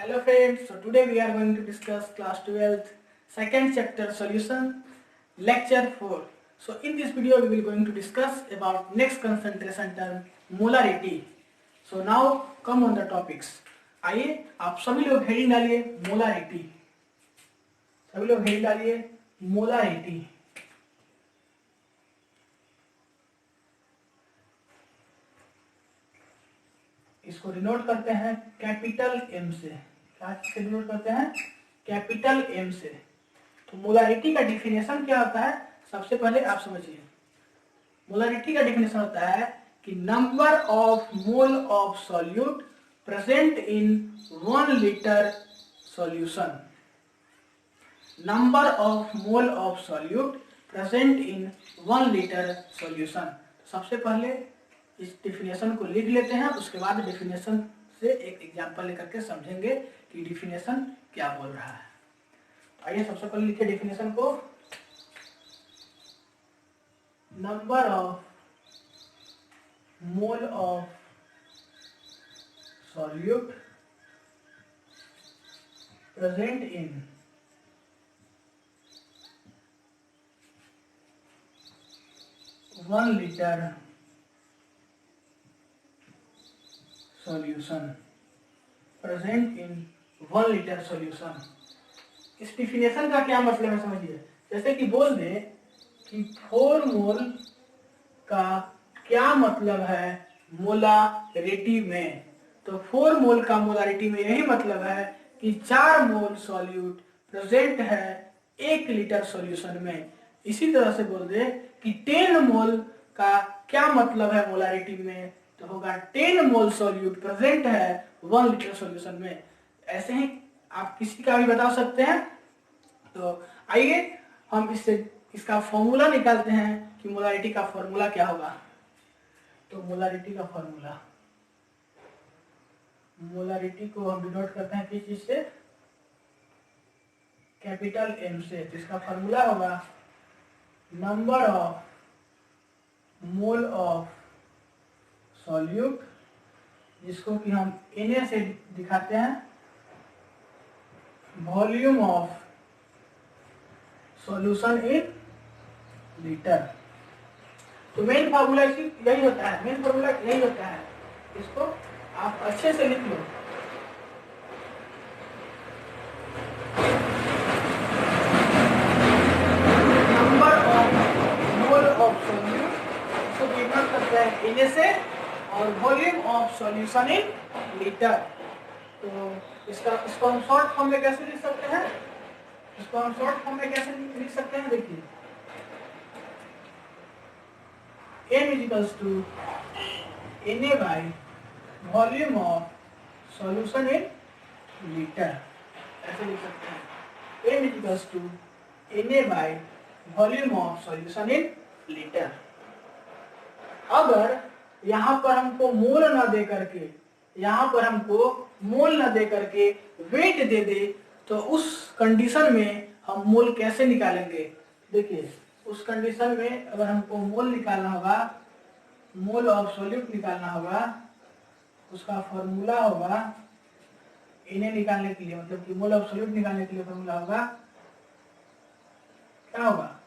Hello friends, so today we are going to discuss class 12th second chapter solution lecture 4. So in this video we will going to discuss about next concentration term molarity. So now come on the topics. आइए आप सभी लोग heading डालिए molarity, सभी लोग heading डालिए molarity. इसको denote करते हैं कैपिटल एम से। क्या से डिनोट करते हैं? कैपिटल एम से। तो मोलारिटी का डिफिनेशन क्या होता है? सबसे पहले आप समझिए, मोलारिटी का डिफिनेशन होता है कि number of mole of solute present in 1 litre solution. Number of mole of solute present in 1 litre solution. सबसे पहले इस डिफिनेशन को लिख लेते हैं, उसके बाद डिफिनेशन से एक एग्जांपल लेकर के समझेंगे कि डिफिनेशन क्या बोल रहा है। आइए सबसे पहले लिखिए डिफिनेशन को। Number of mole of solute present in 1 litre solution. Present in 1 litre solution. इस डिफिनेशन का क्या मतलब है समझिए। जैसे कि बोल दे कि 4 मोल का क्या मतलब है मोलारिटी में, तो 4 मोल का मोलारिटी में यही मतलब है कि 4 मोल सॉल्यूट प्रेजेंट है 1 लीटर सॉल्यूशन में। इसी तरह से बोल दे कि 10 मोल का क्या मतलब है मोलारिटी में, तो होगा 10 मोल सॉल्यूट प्रेजेंट है 1 लीटर सॉल्यूशन में। ऐसे ही आप किसी का भी बता सकते हैं। तो आइए हम इसका फॉर्मूला निकालते हैं कि मोलारिटी का फॉर्मूला क्या होगा। तो मोलारिटी का फॉर्मूला, मोलारिटी को हम डिनोट करते हैं किस चीज से? कैपिटल एम से। तो इसका फॉर्मूला होगा number of mole of solute, जिसको कि हम Na से दिखाते हैं, volume of solution in litre. तो मेन फार्मूला यही होता है, मेन फार्मूला यही होता है। इसको आप अच्छे से लिख लो। Number of mole of solute, इसको डिनोट करते हैं Na से, और volume of solution in litre. तो इसको हम शॉर्ट फॉर्म में कैसे लिख सकते हैं? इसको हम शॉर्ट फॉर्म में कैसे लिख सकते हैं? देखिए, M is equals to Na by volume of solution in litre. ऐसे लिख सकते हैं, M is equals to Na by volume of solution in litre. अगर यहाँ पर हमको मोल ना दे करके, यहाँ पर हमको मोल ना दे करके वेट दे दे, तो उस कंडीशन में हम मोल कैसे निकालेंगे? देखिए, उस कंडीशन में अगर हमको मोल निकालना होगा, मोल ऑफ सॉल्यूट निकालना होगा, उसका फॉर्मूला होगा इन्हें निकालने के लिए, मतलब कि मोल ऑफ सॉल्यूट निकालने के लिए फॉर्मूला होगा, क्या होगा?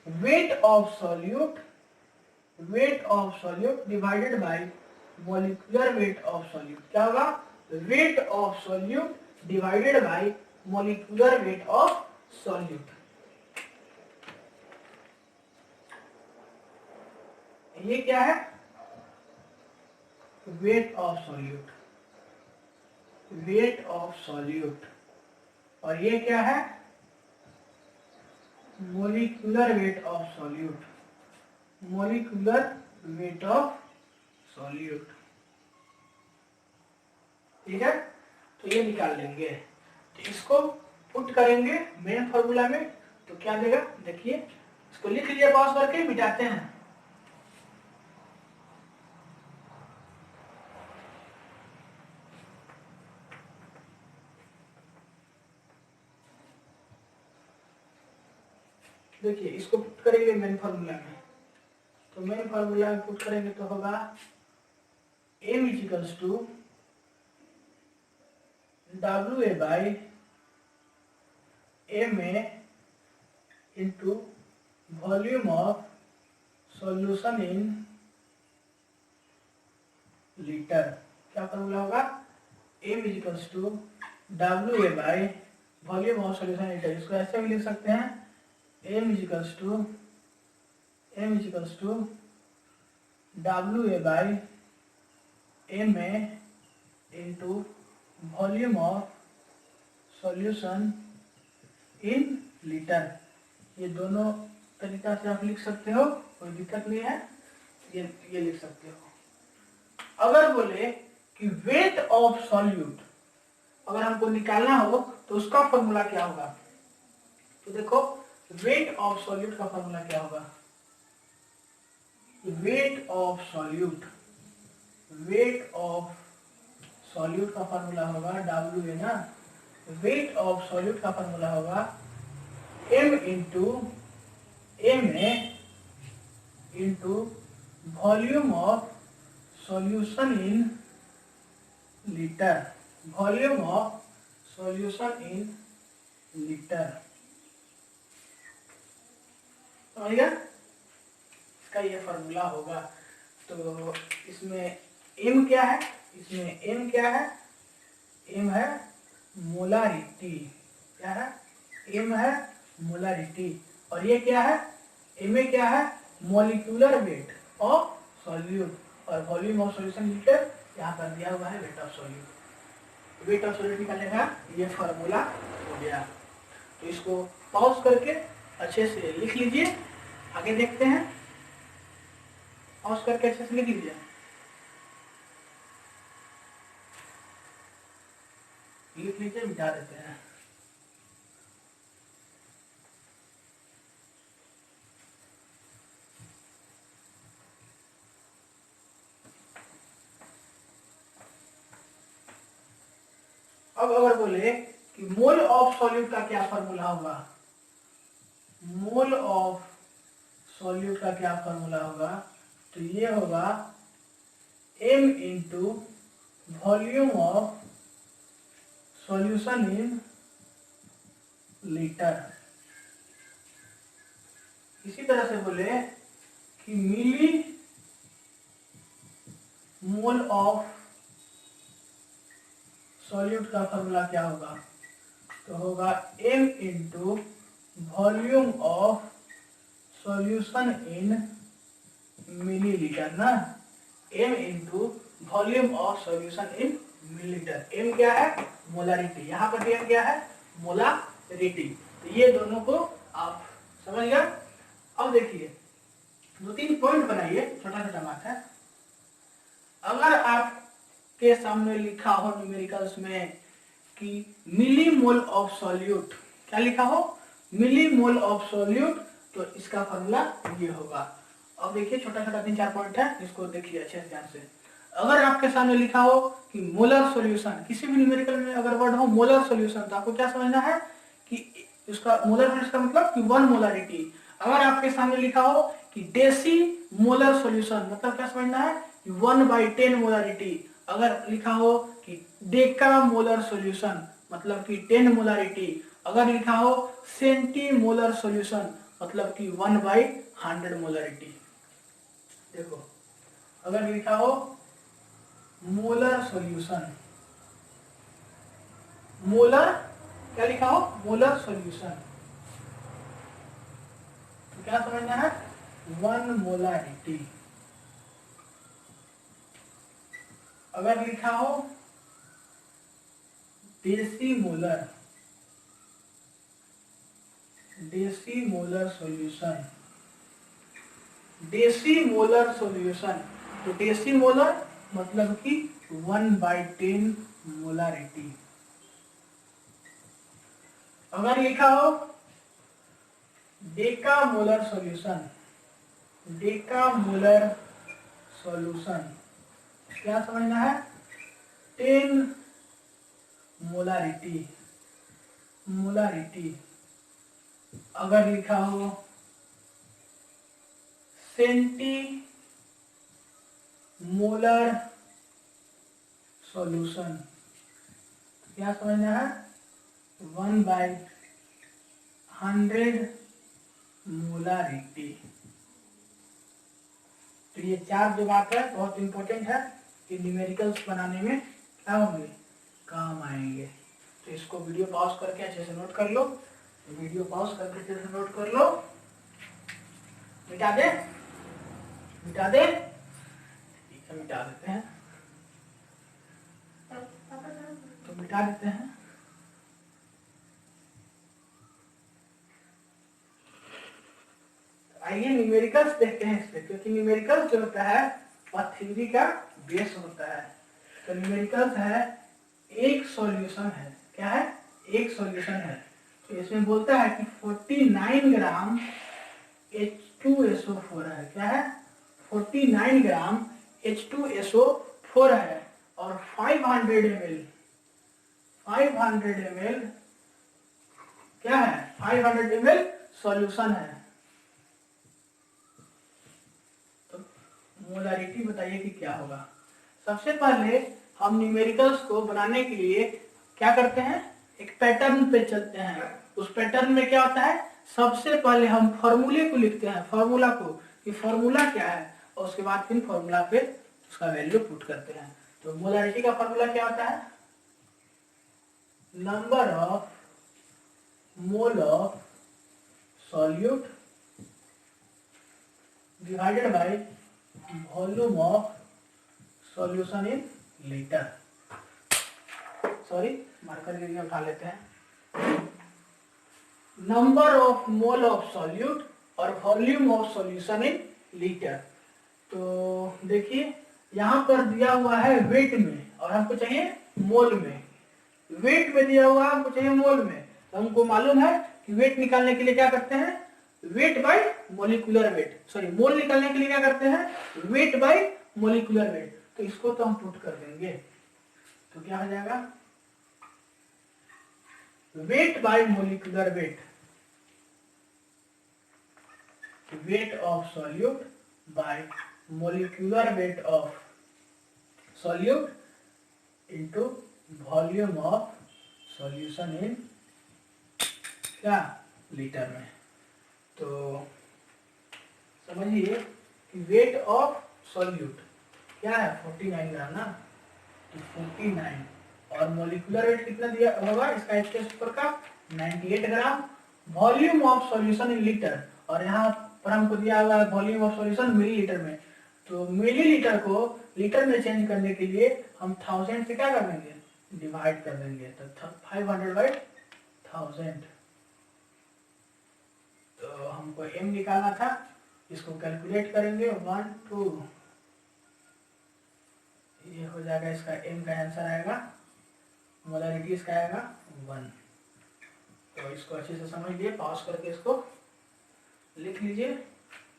Weight of solute, weight of solute divided bye molecular weight of solute. क्या होगा? Weight of solute divided bye molecular weight of solute. ये क्या है? Weight of solute, weight of solute. और ये क्या है? Molecular weight of solute, molecular weight of solute. ठीक है, तो ये निकाल लेंगे। तो इसको पुट करेंगे मेन फॉर्मूला में, तो क्या देगा? देखिए, इसको लिख लिया, पॉज करके मिटाते हैं। देखिए, इसको पुट करेंगे मेन फॉर्मूला में, तो मेन फॉर्मूला में पुट करेंगे तो होगा M is equals to WA by MA into volume of solution in litre. क्या फॉर्मूला होगा? M equals to WA by volume of solution litre. इसको ऐसे भी लिख सकते हैं, M equals to WA by MA into volume of solution in litre. ये दोनों तरीका से आप लिख सकते हो, कोई दिक्कत नहीं है, ये लिख सकते हो। अगर बोले कि वेट ऑफ सॉल्यूट अगर हमको निकालना हो तो उसका फॉर्मूला क्या होगा? तो देखो, वेट ऑफ सॉल्यूट का फॉर्मूला क्या होगा? वेट ऑफ सॉल्यूट का फॉर्मूला होगा WA ना। वेट ऑफ सॉल्यूट का फॉर्मूला होगा M into MA into volume of solution in litre. Volume of solution in litre, समझ गया? इसका ये फॉर्मूला होगा। तो इसमें M क्या है? M है मोलारिटी। क्या है? M है मोलारिटी। और ये क्या है? MA क्या है? Molecular weight of solute. और वॉल्यूम ऑफ सॉल्यूशन लीटर यहाँ पर दिया हुआ है weight of solute. Weight of solute निकालने का ये फॉर्मूला हो गया। तो इसको पॉज करके अच्छे से लिख लीजिए, आगे देखते हैं। पॉज करके अच्छे से लिख लीजिए। लिख लीजिए, मिटा देते हैं। अब अगर बोले कि मोल ऑफ सॉल्यूट का क्या फॉर्मूला होगा? मोल ऑफ सॉल्यूट का क्या फॉर्मूला होगा? तो ये होगा M into volume of solution in litre. इसी तरह से बोले कि मिली मोल ऑफ सॉल्यूट का फॉर्मूला क्या होगा? तो होगा M into volume of solution in millilitre ना। M into volume of solution in millilitre. M क्या है? मोलारिटी। यहाँ पर M क्या है? मोलारिटी। तो ये दोनों को आप समझ गए। अब देखिए, 2-3 पॉइंट बनाइए, छोटा छोटा बात है। अगर आपके सामने लिखा हो न्यूमेरिकल्स में कि मिली मोल ऑफ सॉल्यूट, क्या लिखा हो? मिली मोल ऑफ सॉल्यूट, तो इसका फॉर्मूला ये होगा। अब देखिए, छोटा छोटा 3-4 पॉइंट है, इसको देखिए अच्छे से ध्यान से। अगर आपके सामने लिखा हो कि मोलर सॉल्यूशन, किसी भी न्यूमेरिकल में अगर वर्ड हो मोलर सॉल्यूशन, तो आपको क्या समझना है कि उसका मोलर सॉल्यूशन का मतलब कि 1 मोलारिटी। अगर आपके सामने लिखा हो कि डेसी मोलर सॉल्यूशन, मतलब क्या समझना है? 1/10 मोलारिटी। अगर लिखा हो कि डेका मोलर सॉल्यूशन, मतलब कि 10 मोलारिटी। अगर लिखा हो सेंटी मोलर सॉल्यूशन, मतलब कि 1/100 मोलारिटी। देखो, अगर लिखा हो मोलर सॉल्यूशन, मोलर, क्या लिखा हो? मोलर सॉल्यूशन, तो क्या समझना है? 1 मोलारिटी। अगर लिखा हो deci molar solution, deci molar solution, तो डेसी मोलर मतलब कि 1/10 मोलारिटी। अगर लिखा हो डेका मोलर सॉल्यूशन, क्या समझना है? 10 मोलारिटी। अगर लिखा हो सेंटी मोलर सॉल्यूशन, क्या समझना है, 1/100 मोलारिटी। तो ये चार जो बात है बहुत इंपॉर्टेंट है कि न्यूमेरिकल्स बनाने में क्या होंगे, काम आएंगे। तो इसको वीडियो पॉज करके अच्छे से नोट कर लो, वीडियो पॉज करके अच्छे से नोट कर लो। मिटा दे, मिटा दे, ठीक है मिटा देते हैं, तो मिटा देते हैं। आइए न्यूमेरिकल्स देखते हैं इस पे, क्योंकि न्यूमेरिकल्स जो होता है वह थ्योरी का बेस होता है। तो न्यूमेरिकल्स है एक सॉल्यूशन है, क्या है, एक सॉल्यूशन है। तो इसमें बोलता है कि 49 ग्राम H2SO4 है, क्या है, 49 ग्राम H2SO4 है, और 500 ml क्या है, 500 ml सॉल्यूशन है। तो मोलारिटी बताइए कि क्या होगा। सबसे पहले हम न्यूमेरिकल्स को बनाने के लिए क्या करते हैं, एक पैटर्न पे चलते हैं। उस पैटर्न में क्या होता है, सबसे पहले हम फॉर्मूले को लिखते हैं, फॉर्मूला को, कि फॉर्मूला क्या है, और उसके बाद फिर फॉर्मूला पे उसका वैल्यू पुट करते हैं। तो मोलारिटी का फॉर्मूला क्या होता है, number of mole of solute divided by volume of solution in litre. Sorry, marker के लिए उठा लेते हैं। Number of mole of solute और volume of solution in litre. तो देखिए यहाँ पर दिया हुआ है वेट में और हमको चाहिए मोल में। वेट में दिया हुआ है, हमको चाहिए मोल में। तो हमको मालूम है कि वेट निकालने के लिए क्या करते हैं, weight by molecular weight, sorry mole निकालने के लिए क्या करते हैं, वेट बाय मोलिकुलर वेट। तो इसको तो हम पुट कर देंगे, तो क्या हो जाएगा, wait by molecular wait, weight of solute bye molecular weight of solute into volume of solution इन क्या, लीटर में। तो समझिए कि वेट ऑफ सॉल्यूट क्या है, 49 ग्राम ना, तो 49, और मोलिकुलर वेट कितना दिया होगा इसका H2SO4 का, 98 gram. Volume of solution in litre, और यहाँ पर हमको दिया हुआ है वॉल्यूम ऑफ सॉल्यूशन मिलीलीटर में। तो मिलीलीटर को लीटर में चेंज करने के लिए हम 1000 से क्या कर देंगे, डिवाइड कर देंगे। तो 500/1000। तो हमको m निकालना था, इसको कैलकुलेट करेंगे, 1 2, ये हो जाएगा, इसका m का आंसर आएगा, मोलारिटी इसका आएगा 1। तो इसको अच्छे से समझ लिए, पॉज करके इसको लिख लीजिए।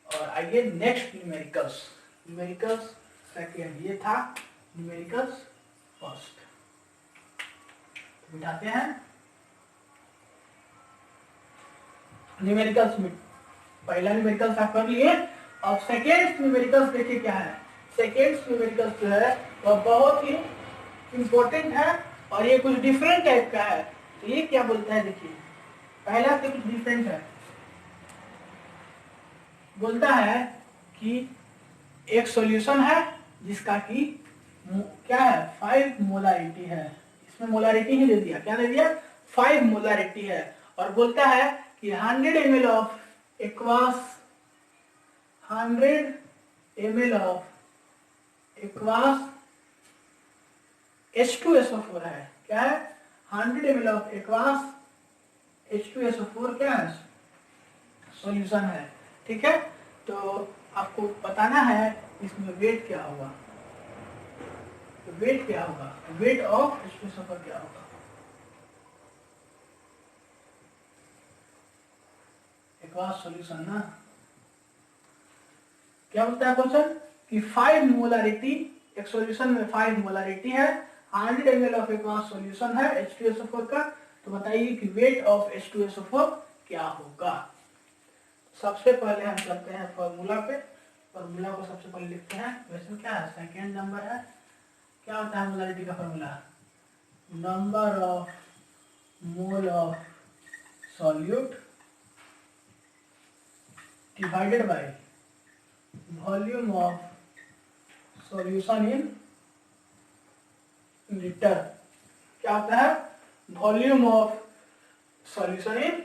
और आइए नेक्स्ट न्यूमेरिकल्स। न्यूमेरिकल्स सेकेंड, ये था न्यूमेरिकल्स फर्स्ट। मिटाते हैं न्यूमेरिकल्स में, पहला न्यूमेरिकल्स आप कर लिए। अब सेकेंड न्यूमेरिकल्स देखिए क्या है। सेकेंड न्यूमेरिकल्स जो है वह बहुत ही इंपॉर्टेंट है और ये कुछ डिफरेंट टाइप का है। तो ये क्या बोलता है, देखिए पहला से कुछ डिफरेंट है। बोलता है कि एक सॉल्यूशन है जिसका कि क्या है, 5 मोलारिटी है। इसमें मोलारिटी ही दे दिया, क्या दे दिया, 5 मोलारिटी है। और बोलता है कि 100 ml of aqueous, 100 ml of aqueous H2SO4 है, क्या है, 100 ml ऑफ एक्वास H2SO4 क्या है, सॉल्यूशन है। ठीक है, तो आपको बताना है इसमें वेट क्या होगा। तो वेट क्या होगा, वेट ऑफ H2SO4 क्या होगा, एक्वास सॉल्यूशन ना। क्या बोलता है क्वेश्चन कि 5 मोलारिटी, एक सॉल्यूशन में 5 मोलारिटी है, 100 ml ऑफ एक्वास सॉल्यूशन है H2SO4 का। तो बताइए कि वेट ऑफ H2SO4 क्या होगा। सबसे पहले हम चलते हैं फॉर्मूला पे, फॉर्मूला को सबसे पहले लिखते हैं। वैसे क्या है, सेकेंड नंबर है, क्या होता है मोलारिटी का formula, number of mole of solute divided by volume of solution in litre. क्या होता है? Volume of solution in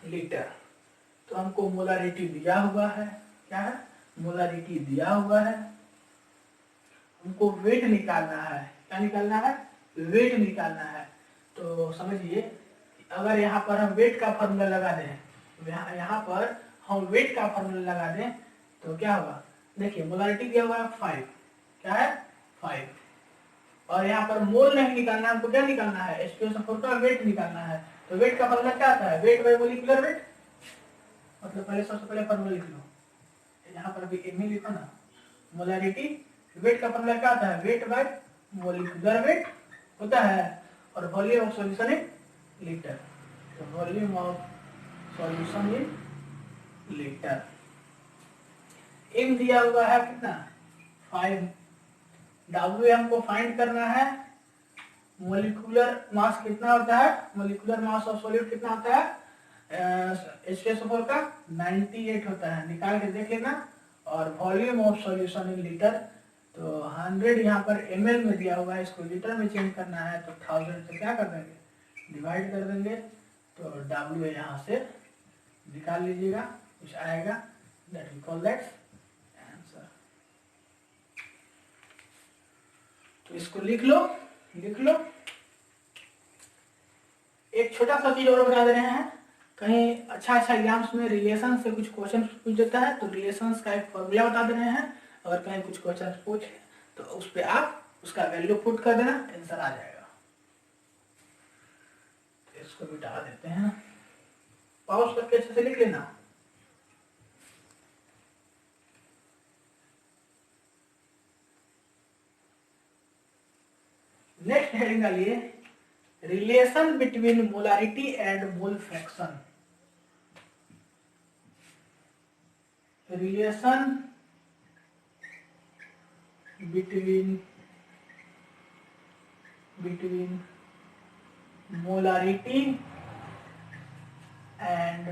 litre. तो हमको मोलारिटी दिया हुआ है। क्या है? मोलारिटी दिया हुआ है। हमको वेट निकालना है। क्या निकालना है? वेट निकालना है। तो समझिए, अगर यहाँ पर हम वेट का फॉर्मूला लगा दें, यहाँ पर हम वेट का फॉर्मूला लगा दें तो क्या होगा? देखिए, मोलारिटी दिया हुआ है 5। क्या है? 5। और यहाँ पर मोल नहीं निकालना, हमको क्या निकालना है? H2SO4 का वेट निकालना है। तो वेट का फॉर्मूला क्या आता है? Wait by molecular wait. मतलब पहले सबसे पहले फॉर्मूला लिख लो, यहाँ पर भी एम ही लिखो ना। मोलारिटी वेट का फॉर्मूला क्या आता है? वेट बाय मोलिकुलर वेट होता है, और volume of solution in litre. तो volume of solution in litre. M दिया हुआ है कितना? 5। W हमको फाइंड करना है। मोलिकुलर मास कितना होता है? मोलिकुलर मास ऑफ सॉल्यूट कितना होता है? H2SO4 का 98 होता है, निकाल के देख लेना। और volume of solution in litre, तो 100 यहाँ पर ml में दिया हुआ है, इसको लीटर में चेंज करना है, तो 1000 से क्या कर देंगे? डिवाइड कर देंगे। तो W यहाँ से निकाल लीजिएगा, कुछ आएगा, that we call that answer. तो इसको लिख लो। एक छोटा सा चीज और बता दे रहे हैं। कहीं अच्छा एग्जाम्स में रिलेशन से कुछ क्वेश्चन पूछ देता है, तो रिलेशंस का एक फॉर्मूला बता दे रहे हैं। अगर कहीं कुछ क्वेश्चन पूछे तो उस पर आप उसका वैल्यू पुट कर देना, आंसर आ जाएगा। तो इसको मिटा देते हैं, पॉज करके अच्छे से लिख लेना। नेक्स्ट हेडिंग का लिए relation between molarity and mole fraction. Relation between molarity and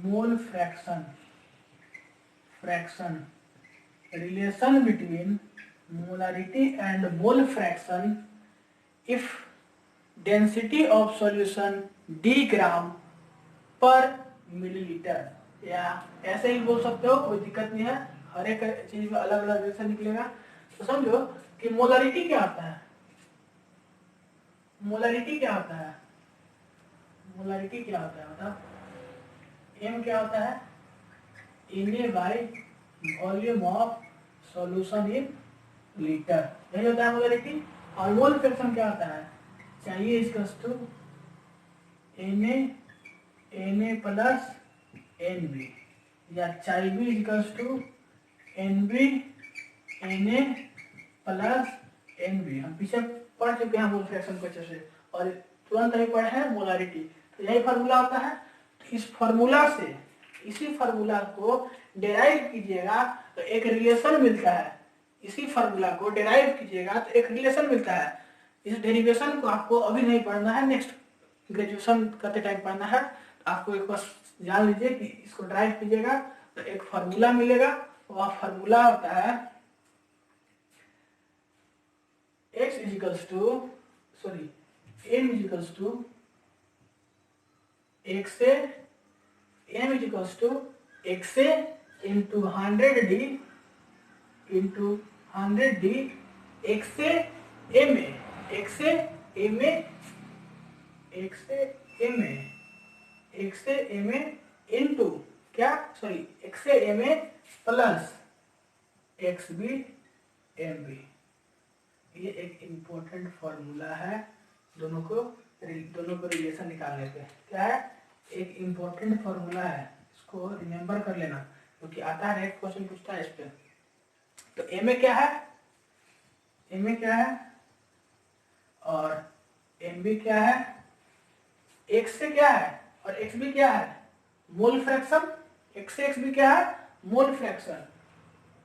mole fraction relation between molarity and mole fraction if density of solution d ग्राम पर मिलीलीटर, या ऐसे ही बोल सकते हो, कोई दिक्कत नहीं है। हर एक चीज में अलग अलग रिलेशन निकलेगा। तो समझो कि मोलारिटी क्या होता है? मोलारिटी क्या होता है? मोलारिटी क्या होता है बताओ? एम क्या होता है? Na bye volume of solution in litre, यही होता है मोलारिटी। और मोल फ्रैक्शन क्या होता है? चाहिए इसका Na प्लस Nb, या चाहिए equals to Nb Na plus Nb। हम पीछे पढ़ चुके हैं मोल फ्रैक्शन को अच्छे से, और तुरंत ही पढ़े हैं मोलारिटी। तो यही फार्मूला होता है। तो इस फार्मूला से, इसी फार्मूला को डेराइव कीजिएगा तो एक रिलेशन मिलता है। इसी फार्मूला को डेराइव कीजिएगा तो एक रिलेशन मिलता है। इस डेरिवेशन को आपको अभी नहीं पढ़ना है, नेक्स्ट ग्रेजुएशन करते टाइम पढ़ना है। तो आपको एक बार जान लीजिए कि इसको ड्राइव कीजिएगा तो एक फार्मूला मिलेगा। वह फार्मूला होता है x equals to m equals to x से m इजिकल्स टू x से into 100d into 100d x से ma, x से ma, x से ma, x से ma इंटू क्या, सॉरी, x से ma प्लस xb mb। ये एक इम्पोर्टेंट फॉर्मूला है दोनों को रिलेशन निकालने पे। क्या है? एक इम्पोर्टेंट फॉर्मूला है, इसको रिमेम्बर कर लेना क्योंकि आता है, नेक्स्ट क्वेश्चन पूछता है इस पे। तो एम ए क्या है? एम ए क्या है और एम बी क्या है? एक्स से क्या है और एक्स बी क्या है? Mole fraction. एक्स से एक्स बी क्या है? Mole fraction.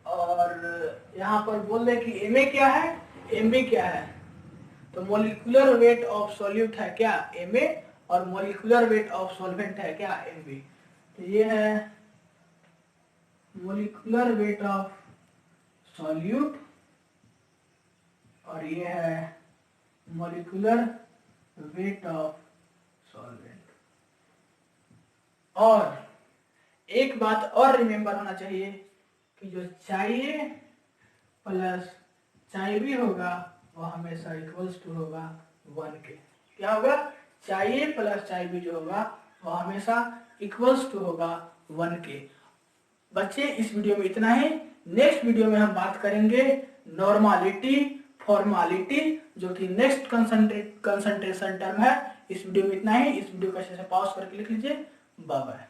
और यहाँ पर बोल रहे कि एम ए क्या है, एम बी क्या है? तो मोलिकुलर वेट ऑफ सॉल्यूट है क्या, Ma, और मोलिकुलर वेट ऑफ सॉल्वेंट है क्या, Mb। तो ये है मोलिकुलर वेट ऑफ सॉल्यूट और ये है मोलिकुलर वेट ऑफ सॉल्वेंट। और एक बात और रिमेंबर होना चाहिए कि जो चाहिए प्लस चाहिए भी होगा वो हमेशा इक्वल्स टू होगा 1 के। क्या होगा, चाहिए प्लस चाहिए भी जो होगा वो हमेशा इक्वल्स टू होगा 1 के। बच्चे इस वीडियो में इतना ही। नेक्स्ट वीडियो में हम बात करेंगे नॉर्मालिटी, फॉर्मालिटी, जो कि नेक्स्ट कंसंट्रेशन टर्म है। इस वीडियो में इतना ही। इस वीडियो को अच्छे से पॉज करके लिख लीजिए। Bye bye.